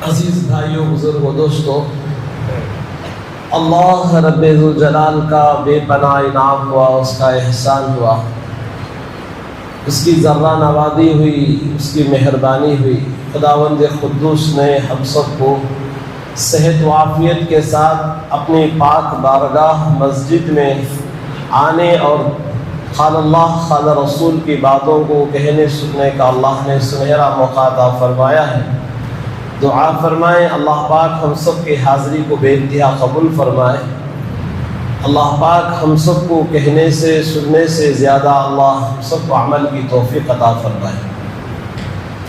عزیز بھائیوں، بزرگوں، دوستوں، اللہ رب ذوالجلال کا بے پناہ انعام ہوا، اس کا احسان ہوا، اس کی ذرہ نوازی ہوئی، اس کی مہربانی ہوئی۔ خداوند قدوس نے ہم سب کو صحت و عافیت کے ساتھ اپنی پاک بارگاہ مسجد میں آنے اور قال اللہ قال رسول کی باتوں کو کہنے سننے کا اللہ نے سنہرا موقع عطا فرمایا ہے۔ دعا فرمائیں اللہ پاک ہم سب کی حاضری کو بے انتہا قبول فرمائے۔ اللہ پاک ہم سب کو کہنے سے سننے سے زیادہ اللہ ہم سب کو عمل کی توفیق عطا فرمائے۔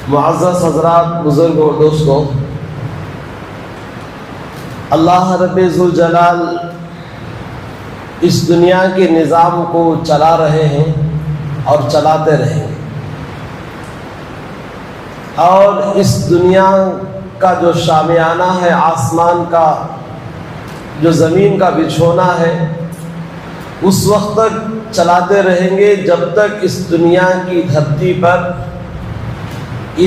معزز حضرات، بزرگوں اور دوستوں، اللہ رب ذوالجلال اس دنیا کے نظام کو چلا رہے ہیں اور چلاتے رہیں گے، اور اس دنیا کا جو شامیانہ ہے، آسمان کا جو زمین کا بچھونا ہے، اس وقت تک چلاتے رہیں گے جب تک اس دنیا کی دھرتی پر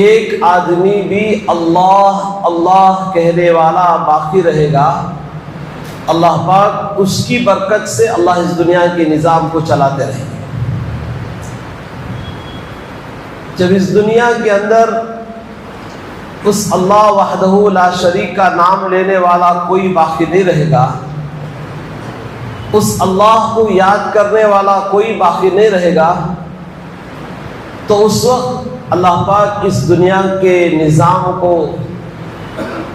ایک آدمی بھی اللہ اللہ کہنے والا باقی رہے گا۔ اللہ پاک اس کی برکت سے اللہ اس دنیا کے نظام کو چلاتے رہیں گے۔ جب اس دنیا کے اندر اس اللہ وحدہ لا شریک کا نام لینے والا کوئی باقی نہیں رہے گا، اس اللہ کو یاد کرنے والا کوئی باقی نہیں رہے گا، تو اس وقت اللہ پاک اس دنیا کے نظام کو،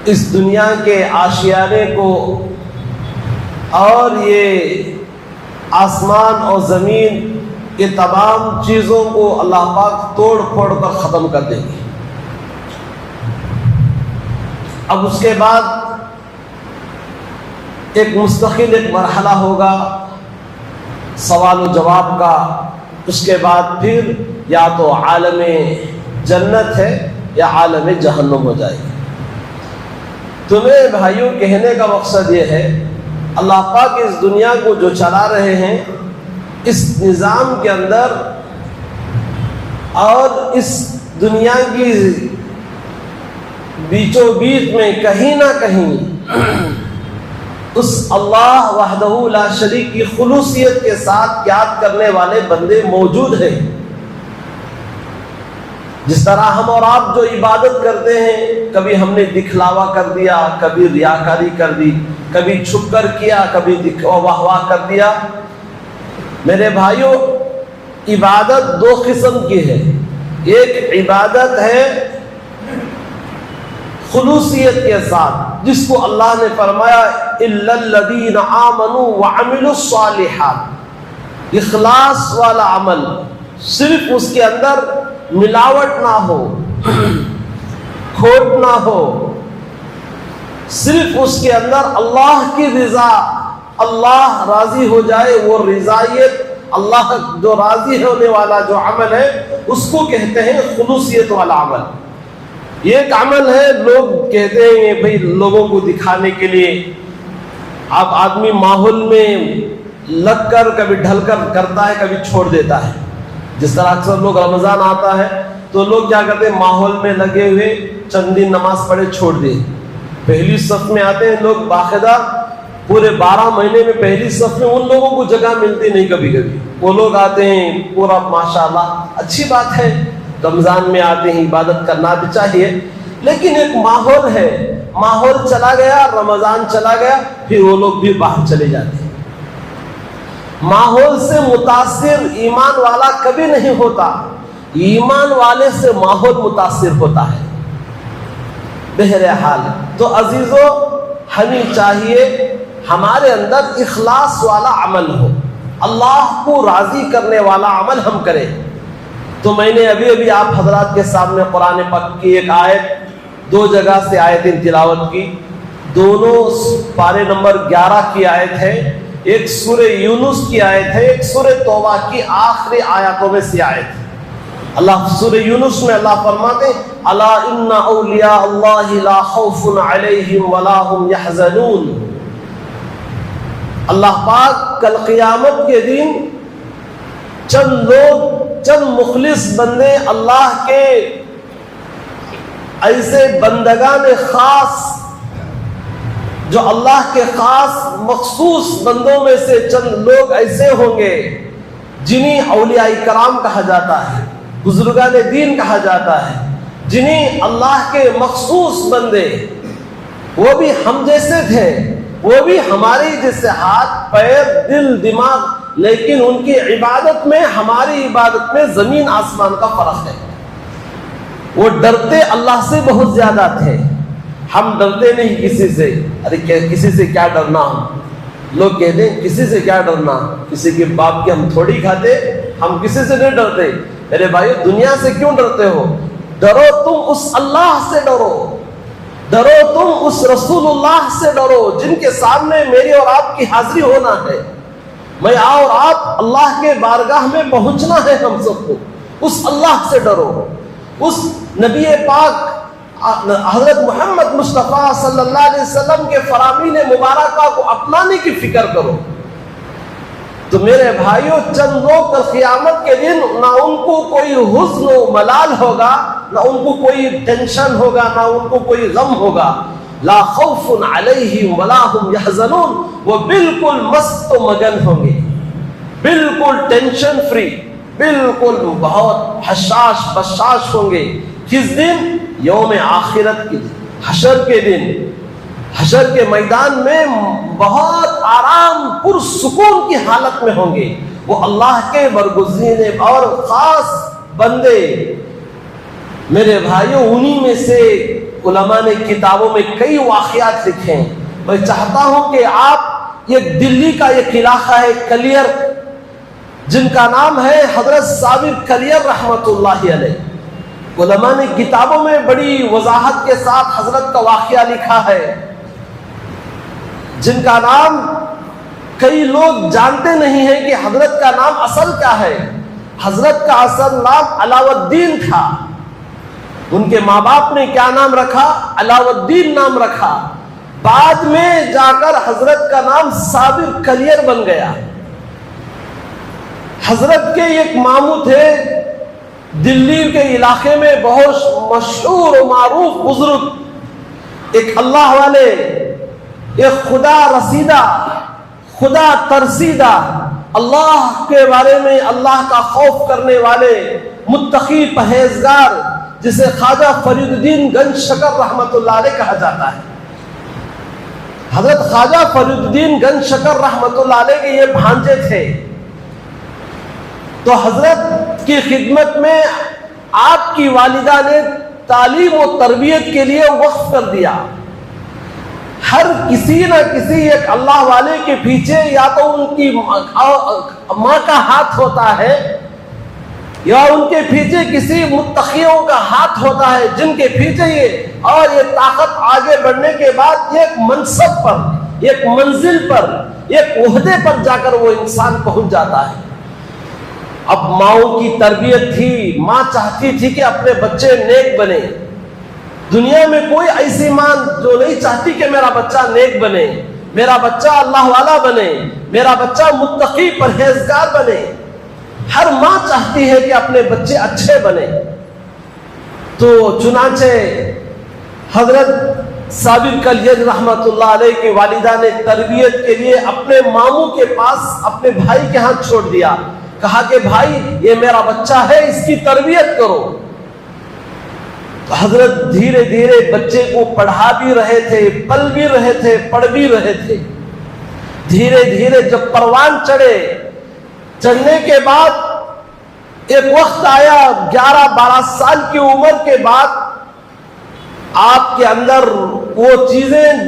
اس دنیا کے آشیانے کو اور یہ آسمان اور زمین کے تمام چیزوں کو اللہ پاک توڑ پھوڑ کر ختم کر دیں گے۔ اب اس کے بعد ایک مستقل ایک مرحلہ ہوگا سوال و جواب کا۔ اس کے بعد پھر یا تو عالم جنت ہے یا عالم جہنم ہو جائے گی۔ تمہیں بھائیوں کہنے کا مقصد یہ ہے، اللہ پاک اس دنیا کو جو چلا رہے ہیں، اس نظام کے اندر اور اس دنیا کی بیچوں بیچ میں کہیں نہ کہیں اس اللہ وحدہ لا شریک کی خلوصیت کے ساتھ یاد کرنے والے بندے موجود ہیں۔ جس طرح ہم اور آپ جو عبادت کرتے ہیں، کبھی ہم نے دکھلاوا کر دیا، کبھی ریاکاری کر دی، کبھی چھپ کر کیا، کبھی واہ واہ کر دیا۔ میرے بھائیوں، عبادت دو قسم کی ہے۔ ایک عبادت ہے خلوصیت کے ساتھ، جس کو اللہ نے فرمایا الا الذین آمنوا وعملوا الصالحات، اخلاص والا عمل، صرف اس کے اندر ملاوٹ نہ ہو، کھوٹ نہ ہو، صرف اس کے اندر اللہ کی رضا، اللہ راضی ہو جائے، وہ رضائیت، اللہ جو راضی ہونے والا جو عمل ہے اس کو کہتے ہیں خلوصیت والا عمل۔ یہ ایک عمل ہے، لوگ کہتے ہیں بھئی لوگوں کو دکھانے کے لیے، اب آدمی ماحول میں لگ کر کبھی ڈھل کر کرتا ہے، کبھی چھوڑ دیتا ہے۔ جس طرح اکثر لوگ رمضان آتا ہے تو لوگ کیا کرتے ہیں، ماحول میں لگے ہوئے چند دن نماز پڑھے چھوڑ دے، پہلی صف میں آتے ہیں لوگ، باقاعدہ پورے 12 مہینے میں پہلی صف میں ان لوگوں کو جگہ ملتی نہیں، کبھی کبھی وہ لوگ آتے ہیں پورا ماشاءاللہ، اچھی بات ہے، رمضان میں آتے ہیں، عبادت کرنا بھی چاہیے، لیکن ایک ماحول ہے، ماحول چلا گیا، رمضان چلا گیا، پھر وہ لوگ بھی باہر چلے جاتے ہیں۔ ماحول سے متاثر ایمان والا کبھی نہیں ہوتا، ایمان والے سے ماحول متاثر ہوتا ہے۔ بہرحال تو عزیزو، ہمیں چاہیے ہمارے اندر اخلاص والا عمل ہو، اللہ کو راضی کرنے والا عمل ہم کریں۔ تو میں نے ابھی آپ حضرات کے سامنے قرآن پاک کی ایک آیت، دو جگہ سے آیتیں تلاوت کی، دونوں پارے نمبر 11 کی آیت ہے، ایک سورہ یونس کی آیت ہے، ایک سورہ توبہ کی آخری آیاتوں میں سے آیت ہے۔ اللہ سورہ یونس میں اللہ فرماتے ہیں الا ان اولیاء اللہ لا خوف علیہم ولا هم يحزنون۔ اللہ پاک کل قیامت کے دن چند لوگ، چند مخلص بندے اللہ کے ایسے بندگان خاص جو اللہ کے خاص مخصوص بندوں میں سے چند لوگ ایسے ہوں گے جنہیں اولیاء کرام کہا جاتا ہے، بزرگان دین کہا جاتا ہے، جنہیں اللہ کے مخصوص بندے، وہ بھی ہم جیسے تھے، وہ بھی ہماری جیسے ہاتھ پیر دل دماغ، لیکن ان کی عبادت میں ہماری عبادت میں زمین آسمان کا فرق ہے۔ وہ ڈرتے اللہ سے بہت زیادہ تھے، ہم ڈرتے نہیں کسی سے۔ ارے کسی سے کیا ڈرنا، لوگ کہتے ہیں کسی سے کیا ڈرنا، کسی کے باپ کے ہم تھوڑی کھاتے، ہم کسی سے نہیں ڈرتے۔ میرے بھائیو، دنیا سے کیوں ڈرتے ہو؟ ڈرو تم اس اللہ سے، ڈرو تم اس رسول اللہ سے ڈرو جن کے سامنے میری اور آپ کی حاضری ہونا ہے، میں اور آپ اللہ کے بارگاہ میں پہنچنا ہے ہم سب کو۔ اس اللہ سے ڈرو، اس نبی پاک حضرت محمد مصطفیٰ صلی اللہ علیہ وسلم کے فرامین مبارکہ کو اپنانے کی فکر کرو۔ تو میرے بھائیوں، چند لوگ کل قیامت کے دن نہ ان کو کوئی حزن و ملال ہوگا، نہ ان کو کوئی ٹینشن ہوگا، نہ ان کو کوئی غم ہوگا۔ لا خوف علیہم ولا ہم یحزنون، وہ بالکل مست و مگن ہوں گے، بالکل ٹینشن فری، بالکل بہت حشاش بشاش ہوں گے۔ کس دن؟ یوم آخرت کے دن، حشر کے دن، حشر کے میدان میں بہت آرام پرسکون کی حالت میں ہوں گے۔ وہ اللہ کے برگزیدے اور خاص بندے۔ میرے بھائیوں، انہی میں سے علماء نے کتابوں میں کئی واقعات لکھے ہیں۔ میں چاہتا ہوں کہ آپ، یہ دلی کا ایک علاقہ ہے کلیر، جن کا نام ہے حضرت صابر کلیر رحمت اللہ علیہ۔ علماء نے کتابوں میں بڑی وضاحت کے ساتھ حضرت کا واقعہ لکھا ہے، جن کا نام کئی لوگ جانتے نہیں ہیں کہ حضرت کا نام اصل کیا ہے۔ حضرت کا اصل نام علاؤ الدین تھا۔ ان کے ماں باپ نے کیا نام رکھا؟ علاؤ الدین نام رکھا۔ بعد میں جا کر حضرت کا نام صابر کلیر بن گیا۔ حضرت کے ایک ماموں تھے، دلی کے علاقے میں بہت مشہور و معروف بزرگ، ایک اللہ والے، ایک خدا رسیدہ، خدا ترسیدہ، اللہ کے بارے میں اللہ کا خوف کرنے والے، متقی پرہیزگار، جسے خواجہ فرید الدین گنج شکر رحمت اللہ علیہ کہا جاتا ہے۔ حضرت خواجہ فرید الدین گنج شکر رحمت اللہ علیہ کے یہ بھانجے تھے۔ تو حضرت کی خدمت میں آپ کی والدہ نے تعلیم و تربیت کے لیے وقف کر دیا۔ ہر کسی نہ کسی ایک اللہ والے کے پیچھے یا تو ان کی ماں کا ہاتھ ہوتا ہے، یا ان کے پیچھے کسی متقیوں کا ہاتھ ہوتا ہے، جن کے پیچھے یہ طاقت آگے بڑھنے کے بعد ایک منصب پر، ایک منزل پر، ایک عہدے پر جا کر وہ انسان پہنچ جاتا ہے۔ اب ماؤں کی تربیت تھی، ماں چاہتی تھی کہ اپنے بچے نیک بنے۔ دنیا میں کوئی ایسی ماں جو نہیں چاہتی کہ میرا بچہ نیک بنے، میرا بچہ اللہ والا بنے، میرا بچہ متقی پرہیزگار بنے۔ ہر ماں چاہتی ہے کہ اپنے بچے اچھے بنے۔ تو چنانچہ حضرت صابر کلیر رحمت اللہ علیہ کی والدہ نے تربیت کے لیے اپنے ماموں کے پاس اپنے بھائی کے ہاتھ چھوڑ دیا۔ کہا کہ بھائی، یہ میرا بچہ ہے، اس کی تربیت کرو۔ تو حضرت دھیرے دھیرے بچے کو پڑھا بھی رہے تھے، پل بھی رہے تھے، پڑھ بھی رہے تھے۔ دھیرے دھیرے جب پروان چڑھنے کے بعد ایک وقت آیا، 11-12 سال کی عمر کے بعد آپ کے اندر وہ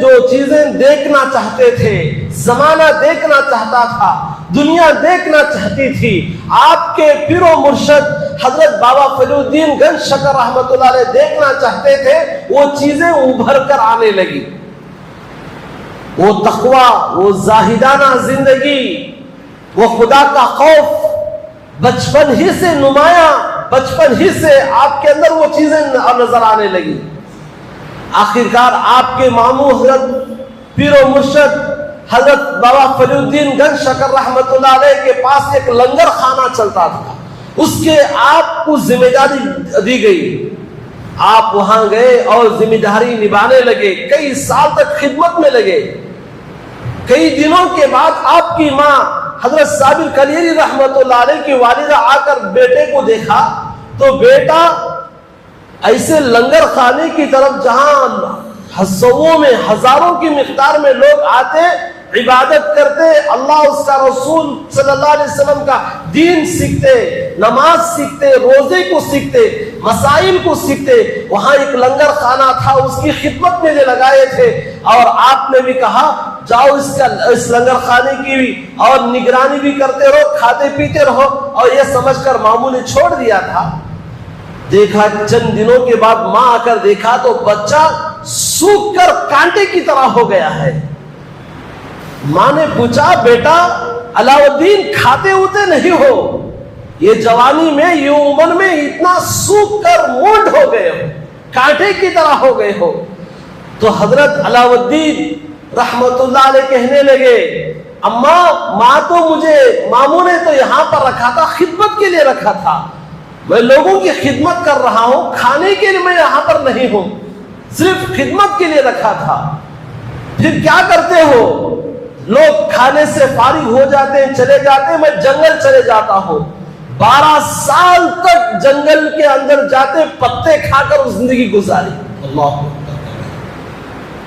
جو چیزیں دیکھنا چاہتے تھے، زمانہ دیکھنا چاہتا تھا، دنیا دیکھنا چاہتی تھی، آپ کے پیر و مرشد حضرت بابا فرید الدین گنج شکر رحمت اللہ علیہ دیکھنا چاہتے تھے، وہ چیزیں ابھر کر آنے لگی۔ وہ تقوی، وہ زاہدانہ زندگی، وہ خدا کا خوف بچپن ہی سے نمایاں، بچپن ہی سے آپ کے اندر وہ چیزیں نظر آنے لگی۔ آخرکار آپ کے ماموں حضرت پیر و مرشد حضرت بابا فرید الدین گنج شکر رحمت اللہ علیہ کے پاس ایک لنگر خانہ چلتا تھا، اس کے آپ کو ذمہ داری دی گئی۔ آپ وہاں گئے اور ذمہ داری نبھانے لگے، کئی سال تک خدمت میں لگے۔ کئی دنوں کے بعد آپ کی ماں حضرت صابر کلیری رحمت اللہ علیہ کی والدہ آ کر بیٹے کو دیکھا تو بیٹا ایسے لنگر خانے کی طرف جہاں سووں میں ہزاروں کی مقدار میں لوگ آتے، عبادت کرتے، اللہ اس کا رسول صلی اللہ علیہ وسلم کا دین سیکھتے، نماز سیکھتے، روزے کو سیکھتے، مسائل کو سیکھتے، وہاں ایک لنگر خانہ تھا، اس کی خدمت میں لگائے تھے، اور آپ نے بھی کہا جاؤ اس لنگر خانے کی بھی اور نگرانی بھی کرتے رہو، کھاتے پیتے رہو، اور یہ سمجھ کر ماموں نے چھوڑ دیا تھا۔ دیکھا چند دنوں کے بعد ماں آ کر دیکھا تو بچہ سوکھ کر کانٹے کی طرح ہو گیا ہے۔ ماں نے پوچھا بیٹا علاؤ الدین کھاتے ہوتے نہیں ہو، یہ جوانی میں یہ عمر میں اتنا سوکھ کر مونڈ ہو گئے ہو، کانٹے کی طرح ہو گئے ہو۔ تو حضرت علاؤ الدین رحمت اللہ علیہ کہنے لگے اماں ماں تو مجھے ماموں نے تو یہاں پر رکھا تھا، خدمت کے لیے رکھا تھا، میں لوگوں کی خدمت کر رہا ہوں، کھانے کے لیے میں یہاں پر نہیں ہوں، صرف خدمت کے لیے رکھا تھا۔ پھر کیا کرتے ہو؟ لوگ کھانے سے فارغ ہو جاتے ہیں، چلے جاتے ہیں، میں جنگل چلے جاتا ہوں، 12 سال تک جنگل کے اندر جاتے پتے کھا کر زندگی گزاری۔ اللہ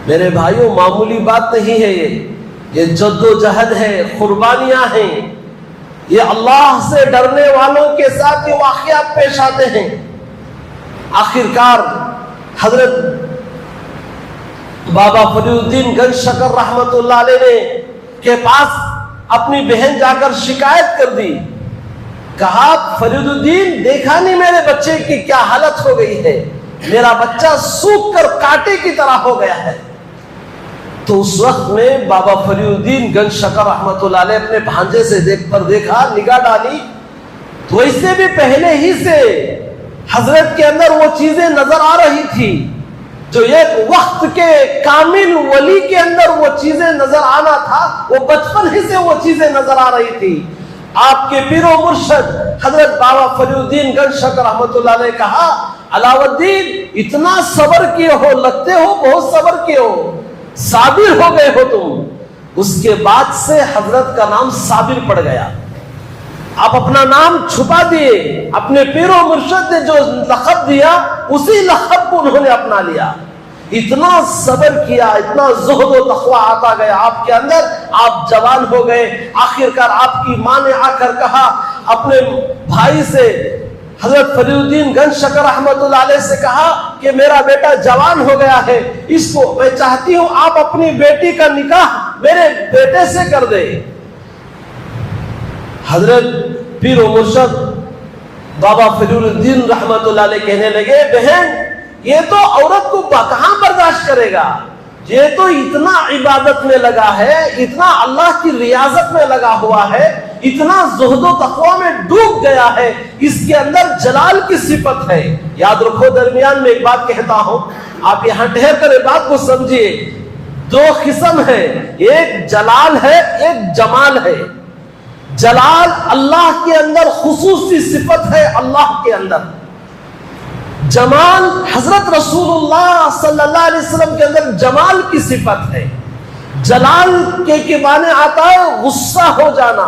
میرے بھائیوں معمولی بات نہیں ہے، یہ جد و جہد ہے، قربانیاں ہیں، یہ اللہ سے ڈرنے والوں کے ساتھ یہ واقعات پیش آتے ہیں۔ آخرکار حضرت بابا فرید الدین گنج شکر رحمت اللہ علیہ کے پاس اپنی بہن جا کر شکایت کر دی، کہا فرید الدین دیکھا نہیں میرے بچے کی کیا حالت ہو گئی ہے، میرا بچہ سوکھ کر کانٹے کی طرح ہو گیا ہے۔ تو اس وقت میں بابا فرید الدین گنج شکر رحمت اللہ علیہ اپنے بھانجے سے دیکھا، نگاہ ڈالی تو اس سے بھی پہلے ہی سے حضرت کے اندر وہ چیزیں نظر آ رہی تھی جو ایک وقت کے کامل ولی کے اندر وہ چیزیں نظر آنا تھا، وہ بچپن ہی سے وہ چیزیں نظر آ رہی تھی۔ آپ کے پیر و مرشد حضرت بابا فرید الدین گنج شکر رحمت اللہ علیہ کہا علاؤ الدین اتنا صبر کیے ہو، لگتے ہو بہت صبر کیے ہو، صابر ہو گئے ہو تم۔ اس کے بعد سے حضرت کا نام صابر پڑ گیا۔ آپ اپنا نام چھپا دیے، اپنے پیر و مرشد نے جو لقب دیا اسی لقب کو انہوں نے اپنا لیا۔ اتنا صبر کیا، اتنا زہد و تقوی آتا گیا آپ کے اندر، آپ جوان ہو گئے۔ آخرکار آپ کی ماں نے آ کر کہا اپنے بھائی سے، حضرت فرید الدین گنج شکر رحمت اللہ علیہ سے کہا کہ میرا بیٹا جوان ہو گیا ہے، اس کو میں چاہتی ہوں آپ اپنی بیٹی کا نکاح میرے بیٹے سے کر دے۔ حضرت پیر و مرشد بابا فرید الدین رحمت اللہ علیہ کہنے لگے بہن یہ تو عورت کو کہاں برداشت کرے گا، یہ تو اتنا عبادت میں لگا ہے، اتنا اللہ کی ریاضت میں لگا ہوا ہے، اتنا زہد و تقوی میں ڈوب گیا ہے، اس کے اندر جلال کی صفت ہے۔ یاد رکھو درمیان میں ایک بات کہتا ہوں، آپ یہاں ٹھہر کر ایک بات کو سمجھیے، دو قسم ہے، ایک جلال ہے ایک جمال ہے۔ جلال اللہ کے اندر خصوصی صفت ہے، اللہ کے اندر۔ جمال حضرت رسول اللہ صلی اللہ علیہ وسلم کے اندر جمال کی صفت ہے۔ جلال کے معنی آتا ہے غصہ ہو جانا،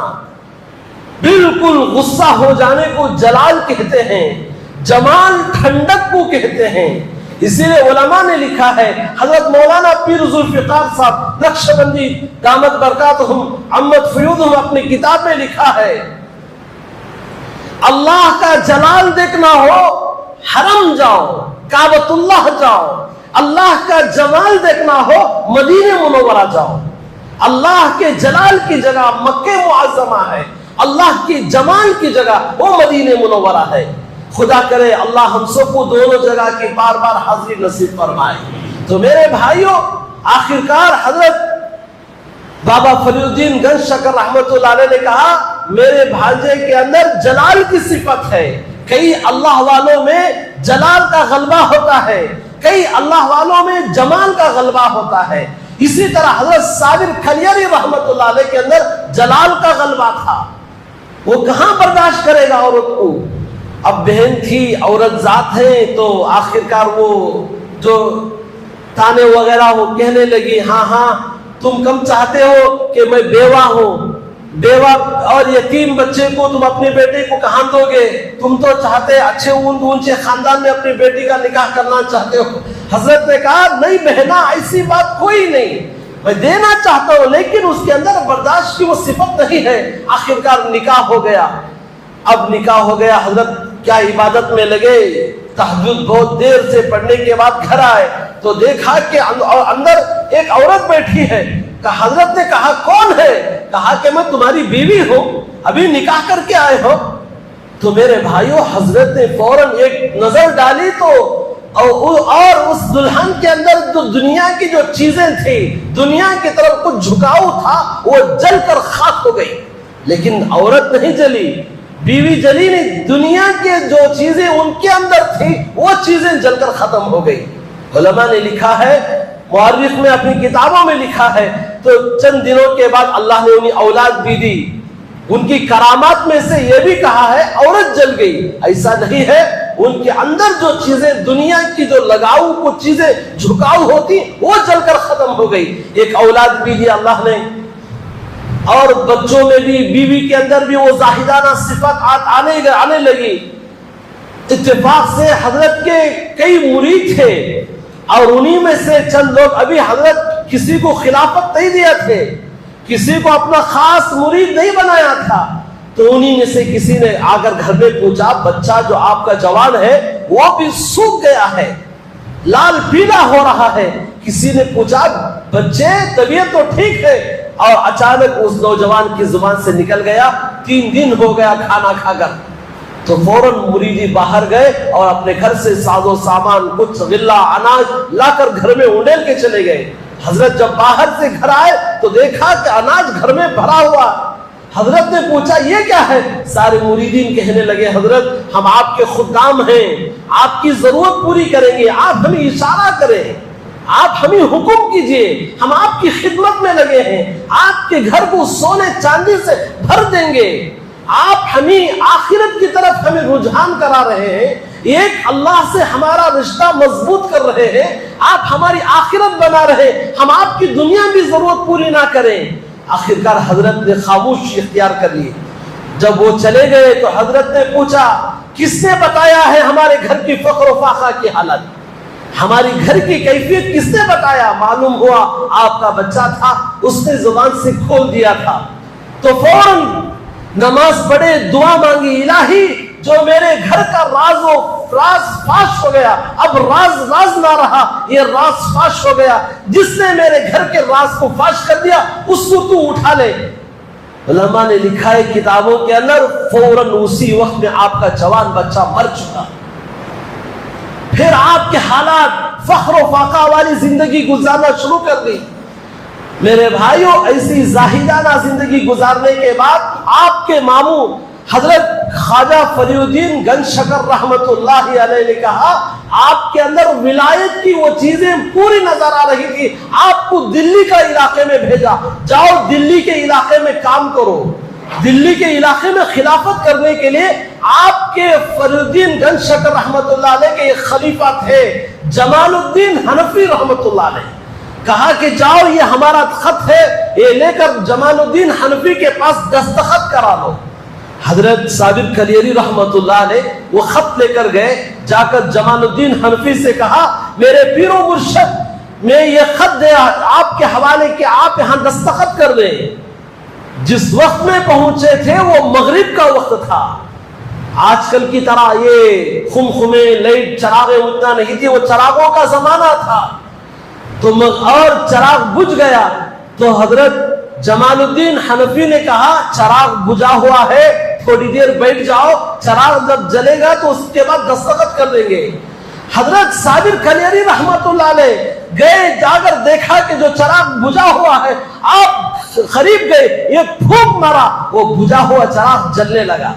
بالکل غصہ ہو جانے کو جلال کہتے ہیں، جمال ٹھنڈک کو کہتے ہیں۔ اسی لیے علماء نے لکھا ہے، حضرت مولانا پیر ذوالفقار صاحب نقشبندی دامت برکاتہم عمت فیوضہم اپنی کتاب میں لکھا ہے اللہ کا جلال دیکھنا ہو حرم جاؤ، کعبۃ اللہ جاؤ، اللہ کا جمال دیکھنا ہو مدینہ منورہ جاؤ۔ اللہ کے جلال کی جگہ مکہ معظمہ ہے، اللہ کی جمال کی جگہ وہ مدینہ منورہ ہے۔ خدا کرے اللہ ہم سب کو دونوں جگہ کی بار بار حاضری نصیب فرمائے۔ تو میرے بھائیوں، آخرکار حضرت بابا فرید الدین گنج شکر رحمت اللہ علیہ نے کہا میرے بھانجے کے اندر جلال کی صفت ہے۔ کئی اللہ والوں میں جلال کا غلبہ ہوتا ہے، کئی اللہ والوں میں جمال کا غلبہ ہوتا ہے۔ اسی طرح حضرت صابر کلیری رحمت اللہ علیہ کے اندر جلال کا غلبہ تھا، وہ کہاں برداشت کرے گا عورت کو؟ اب بہن تھی، عورت ذات ہے، تو آخرکار وہ جو تانے وغیرہ وہ کہنے لگی، ہاں ہاں تم کم چاہتے ہو کہ میں بیوہ ہوں، بیوہ اور یتیم بچے کو تم اپنے بیٹے کو کہاں دو گے؟ تم تو چاہتے اچھے اونچے خاندان میں اپنی بیٹی کا نکاح کرنا چاہتے ہو۔ حضرت نے کہا نہیں بہنا، ایسی بات کوئی نہیں، میں دینا چاہتا ہوں لیکن اس کے اندر برداشت کی وہ صفت نہیں ہے۔ آخرکار نکاح ہو گیا۔ اب نکاح ہو گیا، حضرت کیا عبادت میں لگے، تہجد بہت دیر سے پڑھنے کے بعد گھر آئے تو دیکھا کہ اندر ایک عورت بیٹھی ہے۔ حضرت نے کہا کون ہے؟ کہا کہ میں تمہاری بیوی ہوں، ابھی نکاح کر کے آئے ہو۔ تو میرے بھائیوں، حضرت نے فوراً ایک نظر ڈالی تو اور اس دلہن کے اندر جو دنیا کی جو چیزیں تھیں، دنیا کی طرف کچھ جھکاؤ تھا، وہ جل کر خاک ہو گئی، لیکن عورت نہیں جلی، بیوی جلی نہیں، دنیا کے جو چیزیں ان کے اندر تھیں وہ چیزیں جل کر ختم ہو گئی۔ علماء نے لکھا ہے، مورخ نے اپنی کتابوں میں لکھا ہے، تو چند دنوں کے بعد اللہ نے انہیں اولاد بھی دی۔ ان کی کرامات میں سے یہ بھی کہا ہے عورت جل گئی، ایسا نہیں ہے، ان کے اندر جو چیزیں دنیا کی جو لگاؤ کو چیزیں جھکاؤ ہوتی وہ جل کر ختم ہو گئی۔ ایک اولاد بھی دی اللہ نے، اور بچوں میں بھی، بیوی کے اندر بھی وہ زاہدانہ صفت آنے لگی۔ اتفاق سے حضرت کے کئی مرید تھے اور انہی میں سے چند لوگ، ابھی حضرت کسی کو خلافت نہیں دیا تھے، کسی کو اپنا خاص مرید نہیں بنایا تھا، تو انہی میں سے کسی نے آ کر گھر میں پوچھا بچہ جو آپ کا جوان ہے وہ بھی سوکھ گیا ہے، لال پیلا ہو رہا ہے۔ کسی نے پوچھا بچے طبیعت تو ٹھیک ہے، اور اچانک اس نوجوان کی زبان سے نکل گیا 3 دن ہو گیا کھانا کھا کر۔ تو فوراً مریدی باہر گئے اور اپنے گھر سے ساز و سامان، کچھ غلہ اناج لا کر گھر میں اونڈیل کے چلے گئے۔ حضرت جب باہر سے گھر آئے تو دیکھا کہ اناج گھر میں بھرا ہوا۔ حضرت نے پوچھا یہ کیا ہے؟ سارے مریدین کہنے لگے حضرت ہم آپ کے خدام ہیں، آپ کی ضرورت پوری کریں گے، آپ ہمیں اشارہ کریں، آپ ہمیں حکم کیجئے، ہم آپ کی خدمت میں لگے ہیں، آپ کے گھر کو سونے چاندی سے بھر دیں گے، آپ ہمیں آخرت کی طرف ہمیں رجحان کرا رہے ہیں، ایک اللہ سے ہمارا رشتہ مضبوط کر رہے ہیں، آپ ہماری آخرت بنا رہے ہیں، ہم آپ کی دنیا بھی ضرورت پوری نہ کریں۔ آخرکار حضرت نے خاموشی اختیار کر لی۔ جب وہ چلے گئے تو حضرت نے پوچھا کس نے بتایا ہے ہمارے گھر کی فقر و فاقہ کی حالت، ہماری گھر کی کیفیت کس نے بتایا؟ معلوم ہوا آپ کا بچہ تھا، اس نے زبان سے کھول دیا تھا۔ تو فوراً نماز پڑھے، دعا مانگی، الہی جو میرے گھر کا راز فاش ہو گیا، اب راز نہ رہا، یہ راز فاش ہو گیا، جس نے میرے گھر کے راز کو فاش کر دیا اس کو تو اٹھا لے۔ علماء نے لکھا ہے کتابوں کے اندر فوراً اسی وقت میں آپ کا جوان بچہ مر چکا۔ پھر آپ کے حالات فخر و فاقہ والی زندگی گزارنا شروع کر دی۔ میرے بھائیوں، ایسی زاہدانہ زندگی گزارنے کے بعد آپ کے ماموں حضرت خواجہ فری الدین گنج شکر رحمت اللہ علیہ نے کہا آپ کے اندر ولایت کی وہ چیزیں پوری نظر آ رہی تھی، آپ کو دلی کا علاقے میں بھیجا، جاؤ دلی کے علاقے میں کام کرو۔ دلی کے علاقے میں خلافت کرنے کے لیے آپ کے فری الدین گنج شکر رحمت اللہ علیہ کے ایک خلیفہ تھے جمال الدین حنفی رحمت اللہ علیہ، کہا کہ جاؤ یہ ہمارا خط ہے، یہ لے کر جمال الدین حنفی کے پاس دستخط کرا دو۔ حضرت صابر کلیری رحمت اللہ علیہ وہ خط لے کر گئے، جا کر جمال الدین حنفی سے کہا میرے پیر و مرشد میں یہ خط دے آپ کے حوالے کہ آپ یہاں دستخط کر دیں۔ جس وقت میں پہنچے تھے وہ مغرب کا وقت تھا، آج کل کی طرح یہ خمخمے لائٹ چراغیں اتنا نہیں تھی، وہ چراغوں کا زمانہ تھا، تو اور چراغ بجھ گیا تو حضرت جمال الدین حنفی نے کہا چراغ بجھا ہوا ہے، تھوڑی دیر بیٹھ جاؤ، چراغ جب جلے گا تو اس کے بعد دستخط کر دیں گے۔ حضرت صابر کلیری رحمت اللہ علیہ گئے، جا کر دیکھا کہ جو چراغ بجھا ہوا ہے، آپ قریب گئے، یہ پھونک مارا، وہ بجھا ہوا چراغ جلنے لگا۔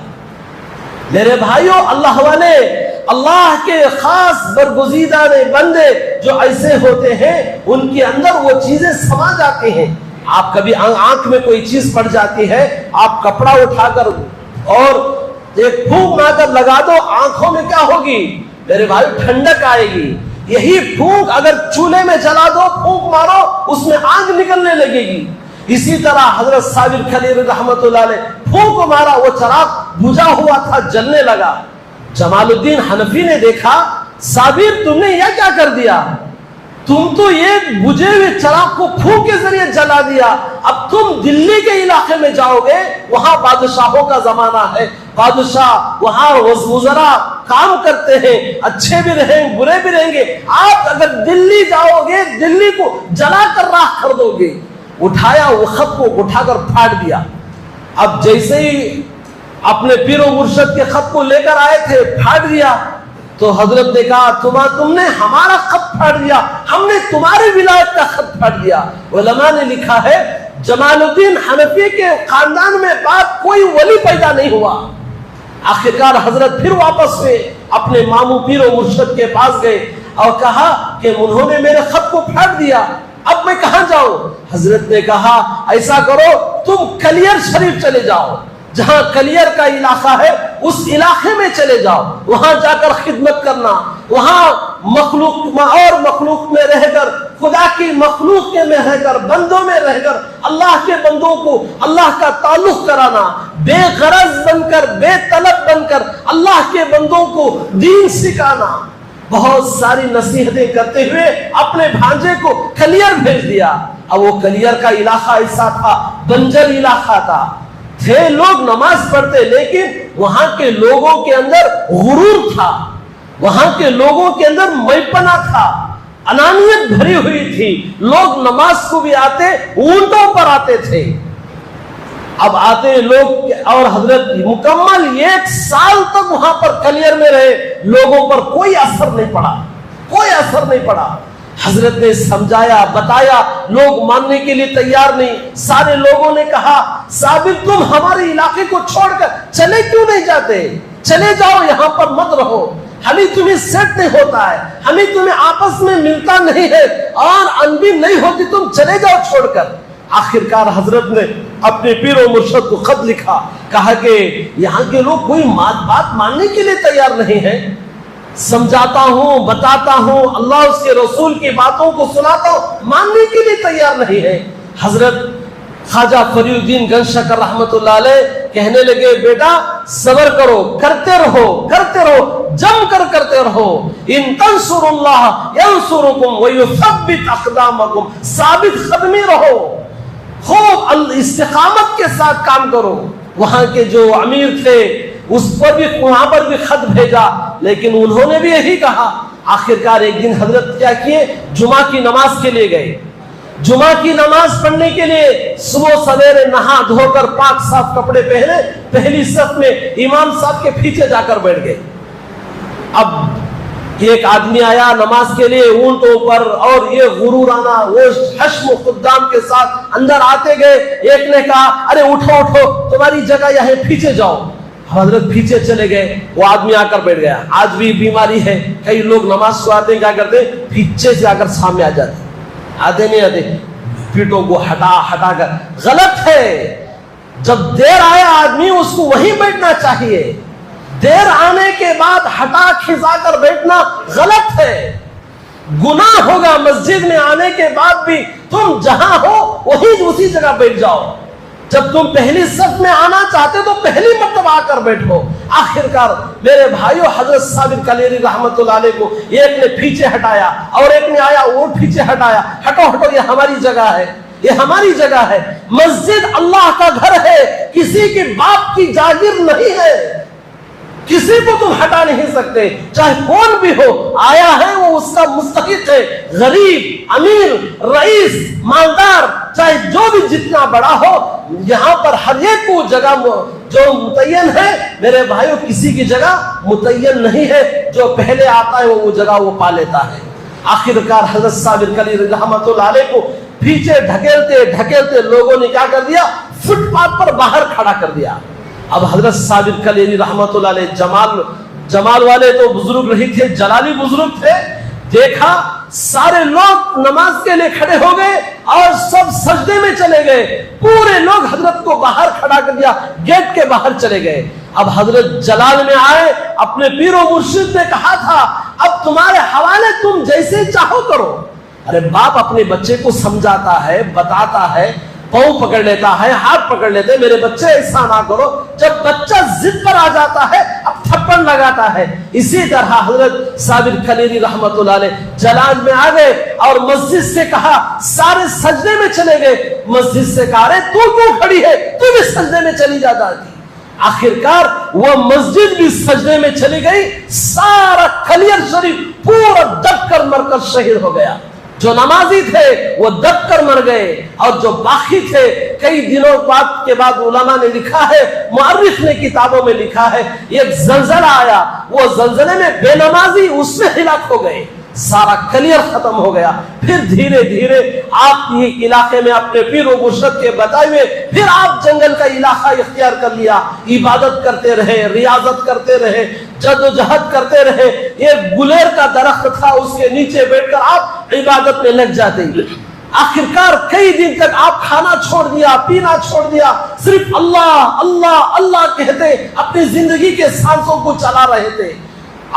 میرے بھائیوں، اللہ والے، اللہ کے خاص برگزیدہ بندے جو ایسے ہوتے ہیں ان کے اندر وہ چیزیں سما جاتی ہیں۔ آپ کبھی آنکھ میں کوئی چیز پڑ جاتی ہے، آپ کپڑا اٹھا کر اور ایک پھونک مار کر لگا دو, آنکھوں میں کیا ہوگی میرے بھائی؟ ٹھنڈک آئے گی. یہی پھونک اگر چولہے میں جلا دو, پھونک مارو, اس میں آگ نکلنے لگے گی. اسی طرح حضرت صابر خلیل رحمت اللہ علیہ پھونک مارا, وہ چراغ بجھا ہوا تھا, جلنے لگا. جمال الدین حنفی نے دیکھا, صابر تم نے یہ کیا کر دیا؟ تم تو یہ بجھے ہوئے چراغ کو پھونک کے ذریعے جلا دیا. اب تم دلی کے علاقے میں جاؤ گے, وہاں بادشاہوں کا زمانہ ہے, بادشاہ وہاں وزراء کام کرتے ہیں, اچھے بھی رہیں برے بھی رہیں گے. آپ اگر دلی جاؤ گے, دلی کو جلا کر راکھ کر دو گے. اٹھایا وہ خط کو, اٹھا کر پھاڑ دیا. اب جیسے ہی اپنے پیر و مرشد کے خط کو لے کر آئے تھے, پھاڑ دیا. تو حضرت نے کہا تم نے ہمارا خط پھاڑ دیا, ہم نے تمہاری ولایت کا خط پھاڑ دیا. علماء نے لکھا ہے جمال الدین حنفی کے خاندان میں بعد کوئی ولی پیدا نہیں ہوا. آخرکار حضرت پھر واپس ہوئے, اپنے ماموں پیر و مرشد کے پاس گئے اور کہا کہ انہوں نے میرے خط کو پھاڑ دیا, اب میں کہاں جاؤں؟ حضرت نے کہا ایسا کرو, تم کلیر شریف چلے جاؤ, جہاں کلیر کا علاقہ ہے اس علاقے میں چلے جاؤ, وہاں جا کر خدمت کرنا, وہاں مخلوق اور مخلوق میں رہ کر, خدا کی مخلوق کے میں رہ کر, بندوں میں رہ کر اللہ کے بندوں کو اللہ کا تعلق کرانا, بے غرض بن کر, بے طلب بن کر اللہ کے بندوں کو دین سکھانا. بہت ساری نصیحتیں کرتے ہوئے اپنے بھانجے کو کلیر بھیج دیا. اب وہ کلیر کا علاقہ ایسا تھا, بنجر علاقہ تھا, تھے لوگ نماز پڑھتے, لیکن وہاں کے لوگوں کے اندر غرور تھا, وہاں کے لوگوں کے اندر میپنا تھا, انانیت بھری ہوئی تھی. لوگ نماز کو بھی آتے اونٹوں پر آتے تھے. اب آتے لوگ, اور حضرت مکمل 1 سال تک وہاں پر کلیر میں رہے, لوگوں پر کوئی اثر نہیں پڑا, کوئی اثر نہیں پڑا. حضرت نے سمجھایا, بتایا, لوگ ماننے کے لیے تیار نہیں. سارے لوگوں نے کہا صابر تم ہمارے علاقے کو چھوڑ کر چلے کیوں نہیں جاتے؟ چلے جاؤ, یہاں پر مت رہو, ہمیں تمہیں سیٹ نہیں ہوتا ہے, ہمیں تمہیں آپس میں ملتا نہیں ہے, اور انبی نہیں ہوتی, تم چلے جاؤ چھوڑ کر. آخرکار حضرت نے اپنے پیر و مرشد کو خط لکھا, کہا کہ یہاں کے لوگ کوئی بات ماننے کے لیے تیار نہیں ہے. سمجھاتا ہوں, بتاتا ہوں, اللہ اس کے رسول کی باتوں کو سناتا ہوں, ماننے کے لیے تیار نہیں ہے. حضرت خواجہ فرید الدین گنج شکر رحمت اللہ علیہ کہنے لگے بیٹا صبر کرو, کرتے رہو, کرتے رہو, جم کر کرتے رہو. ان تنصروا اللہ ینصرکم ویثبت اقدامکم, ثابت قدمی رہو, خوب استقامت کے ساتھ کام کرو. وہاں کے جو امیر تھے اس پر بھی, وہاں پر بھی خط بھیجا, لیکن انہوں نے بھی یہی کہا. آخرکار ایک دن حضرت کیا کیے, جمعہ کی نماز کے لیے گئے. جمعہ کی نماز پڑھنے کے لیے صبح سویرے نہا دھو کر پاک صاف کپڑے پہنے, پہلی صف میں امام صاحب کے پیچھے جا کر بیٹھ گئے. اب ایک آدمی آیا نماز کے لیے اونٹوں پر, اور یہ غرورانہ وہ حشم و خدام کے ساتھ اندر آتے گئے. ایک نے کہا ارے اٹھو اٹھو, تمہاری جگہ یہاں, پیچھے جاؤ. حضرت پیچھے چلے گئے, وہ آدمی آ کر بیٹھ گیا. آج بھی بیماری ہے, کئی لوگ نماز کو آتے ہیں کیا کرتے ہیں, پیچھے سے آ کر سامنے آ جاتے, آتے نہیں آتے, پیٹوں کو ہٹا کر. غلط ہے. جب دیر آیا آدمی اس کو وہیں بیٹھنا چاہیے, دیر آنے کے بعد ہٹا کھسا کر بیٹھنا غلط ہے, گناہ ہوگا. مسجد میں آنے کے بعد بھی تم جہاں ہو وہیں اسی جگہ بیٹھ جاؤ. جب تم پہلی صف میں آنا چاہتے تو پہلی مرتبہ آ کر بیٹھو. آخرکار میرے بھائیو, حضرت صابر کلیری رحمت اللہ علیہ کو ایک نے پیچھے ہٹایا, اور ایک نے آیا وہ پیچھے ہٹایا. ہٹو ہٹو, یہ ہماری جگہ ہے, یہ ہماری جگہ ہے. مسجد اللہ کا گھر ہے, کسی کے باپ کی جاگیر نہیں ہے. کسی کو تم ہٹا نہیں سکتے, چاہے کون بھی ہو. آیا ہے وہ اس کا مستحق ہے, غریب, امیر, رئیس, مالدار, چاہے جو بھی جتنا بڑا ہو, یہاں پر ہر ایک کو جگہ جو متعین ہے. میرے بھائیوں کسی کی جگہ متعین نہیں ہے, جو پہلے آتا ہے وہ جگہ وہ پا لیتا ہے. آخرکار حضرت صابر کلیری رحمت اللہ علیہ کو پیچھے ڈھکیلتے ڈھکیلتے لوگوں نے کیا کر دیا, فٹ پاتھ پر باہر کھڑا کر دیا. اب حضرت صابر کلیری رحمت اللہ علیہ جمال والے تو بزرگ نہیں تھے, جلالی بزرگ تھے. دیکھا سارے لوگ نماز کے لیے کھڑے ہو گئے اور سب سجدے میں چلے گئے. پورے لوگ حضرت کو باہر کھڑا کر دیا, گیٹ کے باہر چلے گئے. اب حضرت جلال میں آئے, اپنے پیر و مرشد نے کہا تھا اب تمہارے حوالے تم جیسے چاہو کرو. ارے باپ اپنے بچے کو سمجھاتا ہے, بتاتا ہے, پاؤں پکڑ لیتا ہے, ہاتھ پکڑ لیتے, میرے بچے ایسا نہ کرو. جب بچہ ضد پر آ جاتا ہے اب تھپڑ لگاتا ہے. اسی طرح حضرت صابر کلیری رحمت اللہ علیہ جلال میں آ گئے اور مسجد سے کہا, سارے سجدے میں چلے گئے. مسجد سے کہا رہے تو کیوں کھڑی ہے, تو بھی سجدے میں چلی جاتا تھی. آخرکار وہ مسجد بھی سجدے میں چلی گئی. سارا کلیر شریف پورا دب کر مر کر شہید ہو گیا. جو نمازی تھے وہ دب کر مر گئے, اور جو باقی تھے کئی دنوں کے بعد علماء نے لکھا ہے, مؤرخ نے کتابوں میں لکھا ہے, ایک زلزلہ آیا, وہ زلزلے میں بے نمازی اس میں ہلاک ہو گئے, سارا کلیئر ختم ہو گیا. پھر دھیرے دھیرے آپ کے علاقے میں اپنے پیر و مرشد کے بتائے ہوئے پھر آپ جنگل کا علاقہ اختیار کر لیا. عبادت کرتے رہے, ریاضت کرتے رہے, جد و جہد کرتے رہے. ایک گلیر کا درخت تھا, اس کے نیچے بیٹھ کر آپ عبادت میں لگ جاتے. آخرکار کئی دن تک آپ کھانا چھوڑ دیا, پینا چھوڑ دیا, صرف اللہ اللہ اللہ کہتے اپنی زندگی کے سانسوں کو چلا رہے تھے.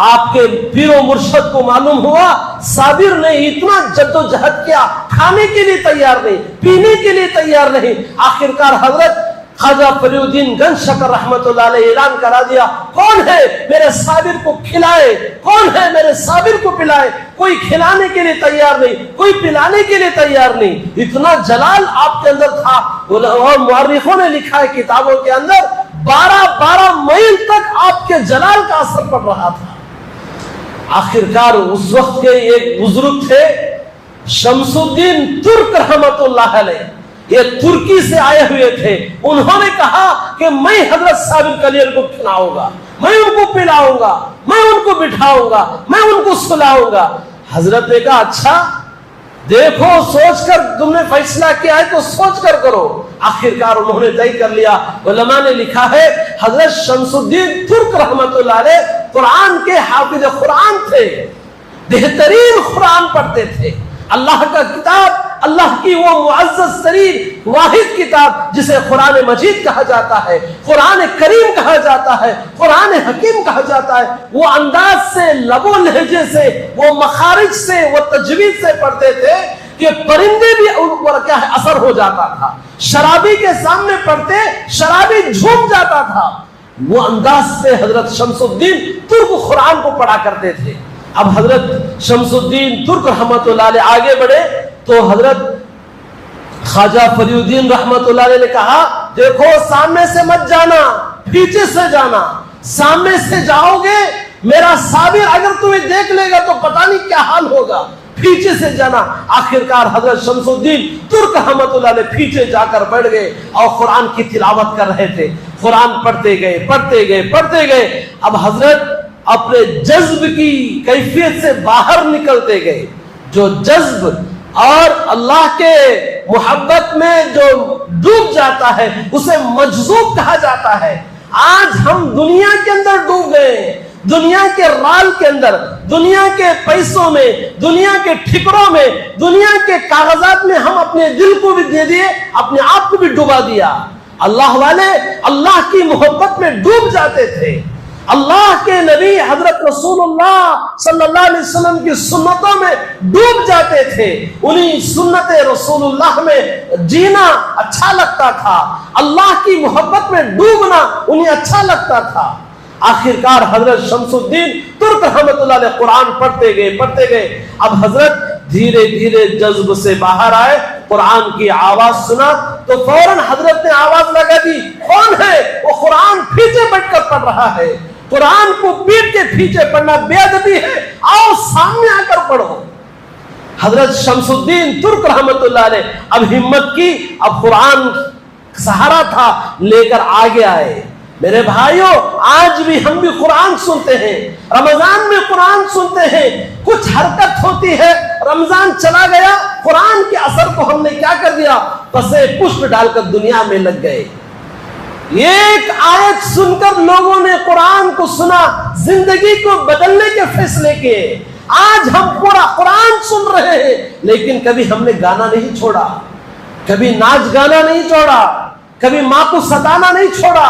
آپ کے پیر و مرشد کو معلوم ہوا صابر نے اتنا جد و جہد کیا, کھانے کے لیے تیار نہیں, پینے کے لیے تیار نہیں. آخرکار حضرت خواجہ فریع الدین گنج شکر رحمت اللہ علیہ اعلان کرا دیا, کون ہے میرے صابر کو کھلائے, کون ہے میرے صابر کو پلائے. کوئی کھلانے کے لیے تیار نہیں, کوئی پلانے کے لیے تیار نہیں. اتنا جلال آپ کے اندر تھا. اور مورخوں نے لکھا ہے کتابوں کے اندر 12 میل تک آپ کے جلال کا اثر پڑ رہا تھا. آخرکار اس وقت کے ایک بزرگ تھے شمس الدین ترک رحمت اللہ علیہ, یہ ترکی سے آئے ہوئے تھے. انہوں نے کہا کہ میں حضرت صابر کلیر کو کھلاؤں گا, میں ان کو پلاؤں گا, میں ان کو بٹھاؤں گا, میں ان کو سلاؤں گا. حضرت نے کہا اچھا دیکھو, سوچ کر تم نے فیصلہ کیا ہے تو سوچ کر کرو. آخرکار انہوں نے طے کر لیا. علماء نے لکھا ہے حضرت شمس الدین ترک رحمت اللہ علیہ قرآن کے حافظ قرآن تھے, بہترین قرآن پڑھتے تھے. اللہ کا کتاب, اللہ کی وہ معزز ترین واحد کتاب جسے قرآن مجید کہا جاتا ہے, قرآن کریم کہا جاتا ہے, قرآن حکیم کہا جاتا ہے. وہ انداز سے, لب و لہجے سے, وہ مخارج سے, وہ تجوید سے پڑھتے تھے کہ پرندے بھی ان پر کیا ہے اثر ہو جاتا تھا. شرابی کے سامنے پڑھتے شرابی جھوم جاتا تھا. وہ انداز سے حضرت شمس الدین ترک قرآن کو پڑھا کرتے تھے. اب حضرت شمس الدین ترک رحمت اللہ علیہ آگے بڑھے تو حضرت خواجہ فریع الدین رحمت اللہ علیہ نے کہا دیکھو سامنے سے مت جانا, پیچھے سے جانا. سامنے سے جاؤ گے میرا صابر اگر تمہیں دیکھ لے گا تو پتہ نہیں کیا حال ہوگا, پیچھے سے جانا. آخرکار حضرت شمس الدین ترک رحمت اللہ علیہ پیچھے جا کر بیٹھ گئے اور قرآن کی تلاوت کر رہے تھے. قرآن پڑھتے گئے پڑھتے گئے پڑھتے گئے. اب حضرت اپنے جذب کی کیفیت سے باہر نکلتے گئے. جو جذب اور اللہ کے محبت میں جو ڈوب جاتا ہے اسے مجذوب کہا جاتا ہے. آج ہم دنیا کے اندر ڈوب گئے, دنیا کے رال کے اندر, دنیا کے پیسوں میں, دنیا کے ٹھکروں میں, دنیا کے کاغذات میں ہم اپنے دل کو بھی دے دیے, اپنے آپ کو بھی ڈوبا دیا. اللہ والے اللہ کی محبت میں ڈوب جاتے تھے. اللہ کے نبی حضرت رسول اللہ صلی اللہ علیہ وسلم کی سنتوں میں ڈوب جاتے تھے. انہیں سنت رسول اللہ میں جینا اچھا لگتا تھا, اللہ کی محبت میں ڈوبنا انہیں اچھا لگتا تھا. آخرکار حضرت شمس الدین ترک رحمت اللہ علیہ قرآن پڑھتے گئے پڑھتے گئے. اب حضرت دھیرے دھیرے جذب سے باہر آئے, قرآن کی آواز سنا تو فوراً حضرت نے آواز لگا دی, کون ہے وہ قرآن پیچھے بیٹھ کر پڑھ رہا ہے. قرآن کو پیٹ کے پیچھے پڑھنا بے ادبی ہے, آؤ سامنے آ کر پڑھو. حضرت شمس الدین ترک رحمت اللہ علیہ اب ہمت کی, اب قرآن سہارا تھا لے کر آگے آئے. میرے بھائیوں آج بھی ہم بھی قرآن سنتے ہیں, رمضان میں قرآن سنتے ہیں, کچھ حرکت ہوتی ہے, رمضان چلا گیا, قرآن کے اثر کو ہم نے کیا کر دیا, پسے پشپ ڈال کر دنیا میں لگ گئے. ایک آیت سن کر لوگوں نے قرآن کو سنا, زندگی کو بدلنے کے فیصلے کیے. آج ہم پورا قرآن سن رہے ہیں لیکن کبھی ہم نے گانا نہیں چھوڑا, کبھی ناچ گانا نہیں چھوڑا, کبھی ماں کو ستانا نہیں چھوڑا,